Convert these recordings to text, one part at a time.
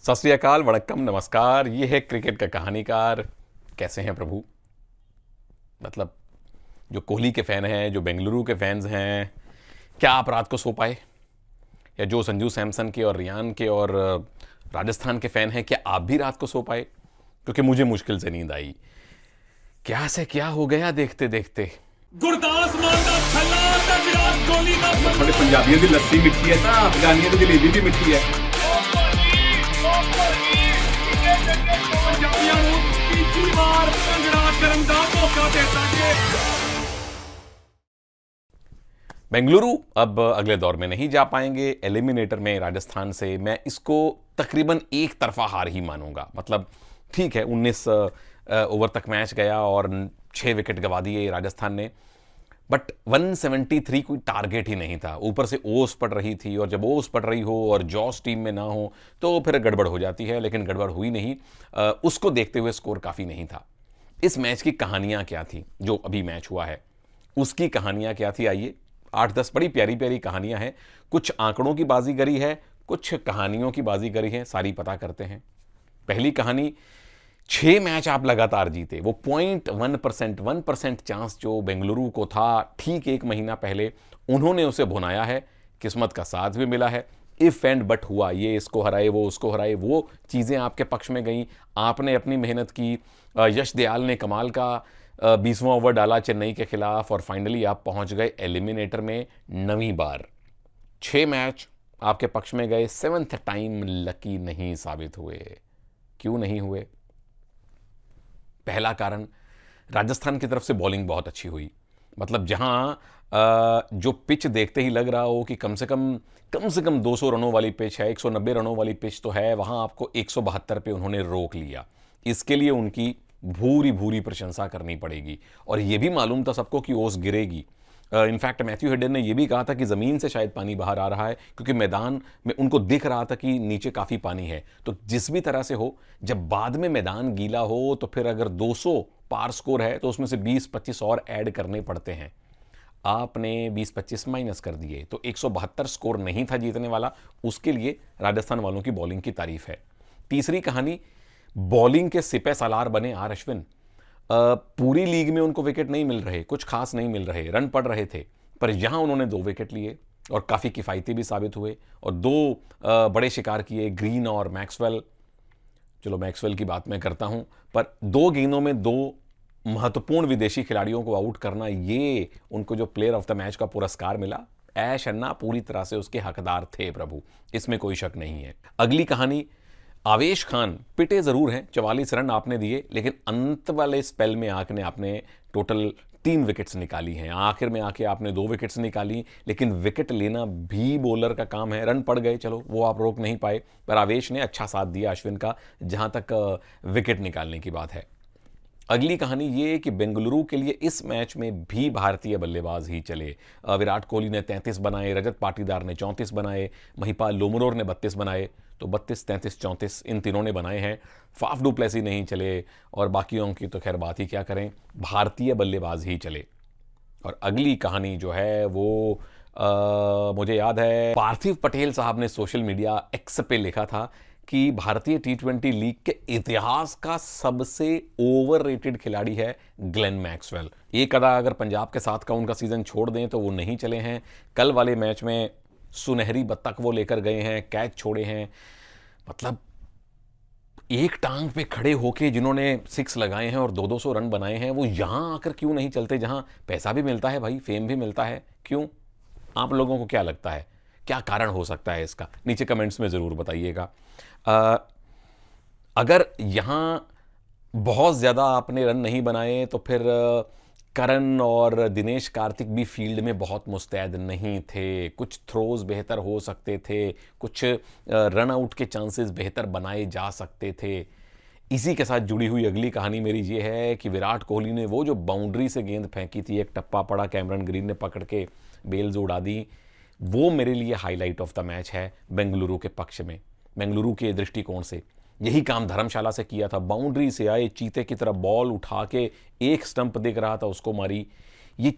सत श्री अकाल, वणक्कम, नमस्कार। ये है क्रिकेट का कहानीकार। कैसे हैं प्रभु? मतलब जो कोहली के फ़ैन हैं, जो बेंगलुरु के फैंस हैं, क्या आप रात को सो पाए? या जो संजू सैमसन के और रियान के और राजस्थान के फ़ैन हैं, क्या आप भी रात को सो पाए? क्योंकि मुझे मुश्किल से नींद आई। क्या से क्या हो गया देखते देखते। गुरदास मान दा छल्ला ते विराट कोहली दा थोड़े पंजाबियों की लस्सी मिठी है ना, अफगानियों की जलेबी भी मिठी है। पंजाबियों ਨੂੰ ਤੀਜੀ ਵਾਰ ਭੰਗੜਾ ਕਰਨ ਦਾ ਮੌਕਾ ਦਿੱਤਾ ਜੀ। बेंगलुरु अब अगले दौर में नहीं जा पाएंगे एलिमिनेटर में राजस्थान से। मैं इसको तकरीबन एक तरफा हार ही मानूंगा। मतलब ठीक है, 19 ओवर तक मैच गया और 6 विकेट गंवा दिए राजस्थान ने, बट 173 कोई टारगेट ही नहीं था। ऊपर से ओस पड़ रही थी, और जब ओस पड़ रही हो और जॉस टीम में ना हो तो फिर गड़बड़ हो जाती है, लेकिन गड़बड़ हुई नहीं। उसको देखते हुए स्कोर काफ़ी नहीं था। इस मैच की कहानियाँ क्या थी? जो अभी मैच हुआ है उसकी कहानियाँ क्या थी? आइए, 8-10 बड़ी प्यारी प्यारी कहानियाँ हैं। कुछ आंकड़ों की बाजीगरी है, कुछ कहानियों की बाजीगरी है, सारी पता करते हैं। पहली कहानी, 6 मैच आप लगातार जीते। वो 0.1% चांस जो बेंगलुरु को था ठीक 1 महीना पहले, उन्होंने उसे भुनाया है। किस्मत का साथ भी मिला है। इफ एंड बट हुआ, ये इसको हराए, वो उसको हराए, वो चीज़ें आपके पक्ष में गई। आपने अपनी मेहनत की। यश दयाल ने कमाल का 20वां ओवर डाला चेन्नई के खिलाफ, और फाइनली आप पहुंच गए एलिमिनेटर में 9वीं बार। 6 मैच आपके पक्ष में गए, 7th टाइम लकी नहीं साबित हुए। क्यों नहीं हुए? पहला कारण, राजस्थान की तरफ से बॉलिंग बहुत अच्छी हुई। मतलब जहां जो पिच देखते ही लग रहा हो कि कम से कम 200 रनों वाली पिच है, 190 रनों वाली पिच तो है, वहां आपको 172 पे उन्होंने रोक लिया। इसके लिए उनकी भूरी भूरी प्रशंसा करनी पड़ेगी। और यह भी मालूम था सबको कि ओस गिरेगी। इनफैक्ट मैथ्यू हेडन ने यह भी कहा था कि ज़मीन से शायद पानी बाहर आ रहा है, क्योंकि मैदान में उनको दिख रहा था कि नीचे काफ़ी पानी है। तो जिस भी तरह से हो, जब बाद में मैदान गीला हो तो फिर अगर 200 पार स्कोर है तो उसमें से 20-25 और ऐड करने पड़ते हैं। आपने 20-25 माइनस कर दिए, तो 172 स्कोर नहीं था जीतने वाला। उसके लिए राजस्थान वालों की बॉलिंग की तारीफ है। तीसरी कहानी, बॉलिंग के सिपह सालार बने आर अश्विन। पूरी लीग में उनको विकेट नहीं मिल रहे, कुछ खास नहीं मिल रहे, रन पड़ रहे थे, पर यहां उन्होंने 2 विकेट लिए और काफ़ी किफ़ायती भी साबित हुए, और 2 बड़े शिकार किए, ग्रीन और मैक्सवेल। चलो, मैक्सवेल की बात मैं करता हूं, पर 2 गेंदों में 2 महत्वपूर्ण विदेशी खिलाड़ियों को आउट करना, ये उनको जो प्लेयर ऑफ द मैच का पुरस्कार मिला, ऐश अन्ना पूरी तरह से उसके हकदार थे प्रभु, इसमें कोई शक नहीं है। अगली कहानी, आवेश खान पिटे जरूर हैं, 44 रन आपने दिए, लेकिन अंत वाले स्पेल में आके आपने टोटल 3 विकेट्स निकाली हैं। आखिर में आके आपने 2 विकेट्स निकाली, लेकिन विकेट लेना भी बॉलर का काम है। रन पड़ गए, चलो वो आप रोक नहीं पाए, पर आवेश ने अच्छा साथ दिया अश्विन का, जहां तक विकेट निकालने की बात है। अगली कहानी ये कि बेंगलुरु के लिए इस मैच में भी भारतीय बल्लेबाज ही चले। विराट कोहली ने 33 बनाए, रजत पाटीदार ने 34 बनाए, महिपाल लोमरोर ने 32 बनाए। तो 32, 33, 34 इन तीनों ने बनाए हैं। फाफ डू प्लेसी नहीं चले, और बाकियों की तो खैर बात ही क्या करें, भारतीय बल्लेबाज ही चले। और अगली कहानी जो है वो मुझे याद है, पार्थिव पटेल साहब ने सोशल मीडिया एक्स पे लिखा था कि भारतीय T20 लीग के इतिहास का सबसे ओवररेटेड खिलाड़ी है ग्लेन मैक्सवेल। एक अदा अगर पंजाब के साथ का उनका सीजन छोड़ दें तो वो नहीं चले हैं। कल वाले मैच में सुनहरी बत्तख वो लेकर गए हैं, कैच छोड़े हैं। मतलब एक टांग पे खड़े होके जिन्होंने 6 लगाए हैं और 200 रन बनाए हैं, वो यहां आकर क्यों नहीं चलते, जहां पैसा भी मिलता है भाई, फेम भी मिलता है? क्यों? आप लोगों को क्या लगता है, क्या कारण हो सकता है इसका? नीचे कमेंट्स में ज़रूर बताइएगा। अगर यहां बहुत ज़्यादा आपने रन नहीं बनाए तो फिर करण और दिनेश कार्तिक भी फील्ड में बहुत मुस्तैद नहीं थे। कुछ थ्रोज बेहतर हो सकते थे, कुछ रन आउट के चांसेस बेहतर बनाए जा सकते थे। इसी के साथ जुड़ी हुई अगली कहानी मेरी ये है कि विराट कोहली ने वो जो बाउंड्री से गेंद फेंकी थी, एक टप्पा पड़ा, कैमरन ग्रीन ने पकड़ के बेल्स उड़ा दी, वो मेरे लिए हाईलाइट ऑफ द मैच है बेंगलुरु के पक्ष में, बेंगलुरु के दृष्टिकोण से। यही काम धर्मशाला से किया था, बाउंड्री से आए चीते की तरह बॉल उठा के, एक स्टंप दिख रहा था उसको मारी। ये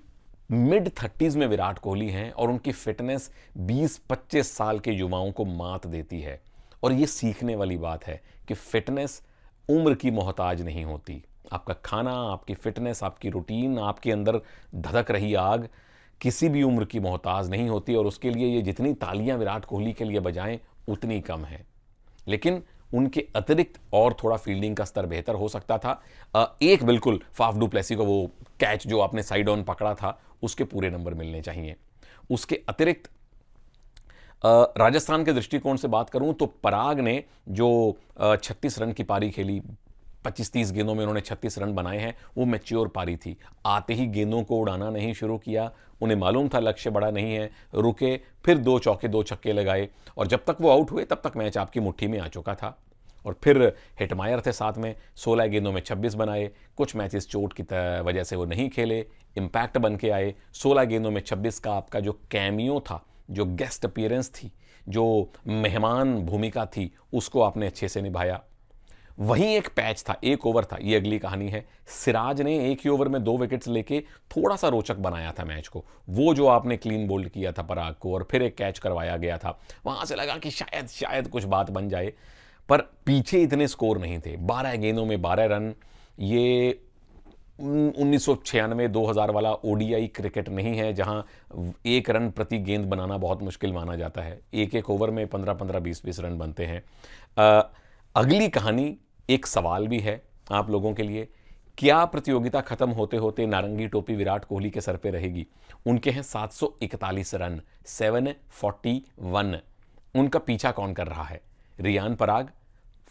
मिड 30s में विराट कोहली हैं और उनकी फिटनेस 20-25 साल के युवाओं को मात देती है। और ये सीखने वाली बात है कि फिटनेस उम्र की मोहताज नहीं होती। आपका खाना, आपकी फिटनेस, आपकी रूटीन, आपके अंदर धधक रही आग किसी भी उम्र की मोहताज नहीं होती, और उसके लिए ये जितनी तालियां विराट कोहली के लिए बजाएं उतनी कम है। लेकिन उनके अतिरिक्त और थोड़ा फील्डिंग का स्तर बेहतर हो सकता था। एक बिल्कुल फाफ डू प्लेसी को वो कैच जो आपने साइड ऑन पकड़ा था उसके पूरे नंबर मिलने चाहिए। उसके अतिरिक्त राजस्थान के दृष्टिकोण से बात करूं तो पराग ने जो 36 रन की पारी खेली, 25-30 गेंदों में उन्होंने 36 रन बनाए हैं, वो मैच्योर पारी थी। आते ही गेंदों को उड़ाना नहीं शुरू किया, उन्हें मालूम था लक्ष्य बड़ा नहीं है, रुके, फिर 2 चौके 2 छक्के लगाए, और जब तक वो आउट हुए तब तक मैच आपकी मुट्ठी में आ चुका था। और फिर हिटमायर थे साथ में, 16 गेंदों में 26 बनाए। कुछ मैचेस चोट की वजह से वो नहीं खेले, इम्पैक्ट बन के आए। 16 गेंदों में 26 का आपका जो कैमियो था, जो गेस्ट अपीयरेंस थी, जो मेहमान भूमिका थी, उसको आपने अच्छे से निभाया। वहीं एक पैच था, एक ओवर था, ये अगली कहानी है। सिराज ने एक ही ओवर में 2 विकेट्स लेके थोड़ा सा रोचक बनाया था मैच को। वो जो आपने क्लीन बोल्ड किया था पराग को और फिर एक कैच करवाया गया था, वहां से लगा कि शायद कुछ बात बन जाए, पर पीछे इतने स्कोर नहीं थे। 12 गेंदों में 12 रन, ये 1996-2000 वाला ओडीआई क्रिकेट नहीं है जहां 1 रन प्रति गेंद बनाना बहुत मुश्किल माना जाता है। एक ओवर में 15-15, 20-20 रन बनते हैं। अगली कहानी एक सवाल भी है आप लोगों के लिए। क्या प्रतियोगिता खत्म होते होते नारंगी टोपी विराट कोहली के सर पे रहेगी? उनके हैं 741 रन, 741। उनका पीछा कौन कर रहा है? रियान पराग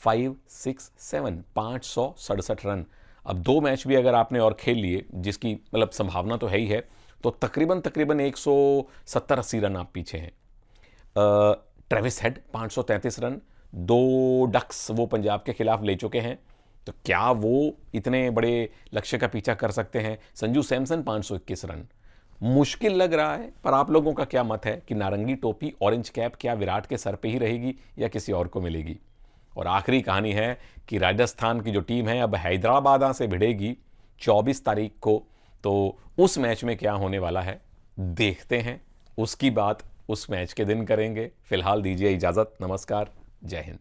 5, 6, 7, 567 रन। अब 2 मैच भी अगर आपने और खेल लिए, जिसकी मतलब संभावना तो है ही है, तो तकरीबन 170-80 रन आप पीछे हैं। ट्रेविस हेड 533 रन, 2 डक्स वो पंजाब के खिलाफ ले चुके हैं, तो क्या वो इतने बड़े लक्ष्य का पीछा कर सकते हैं? संजू सैमसन 521 रन। मुश्किल लग रहा है, पर आप लोगों का क्या मत है कि नारंगी टोपी, ऑरेंज कैप क्या विराट के सर पे ही रहेगी या किसी और को मिलेगी? और आखिरी कहानी है कि राजस्थान की जो टीम है अब हैदराबाद से भिड़ेगी 24 तारीख को, तो उस मैच में क्या होने वाला है देखते हैं। उसकी बात उस मैच के दिन करेंगे। फिलहाल दीजिए इजाज़त, नमस्कार, जय हिंद।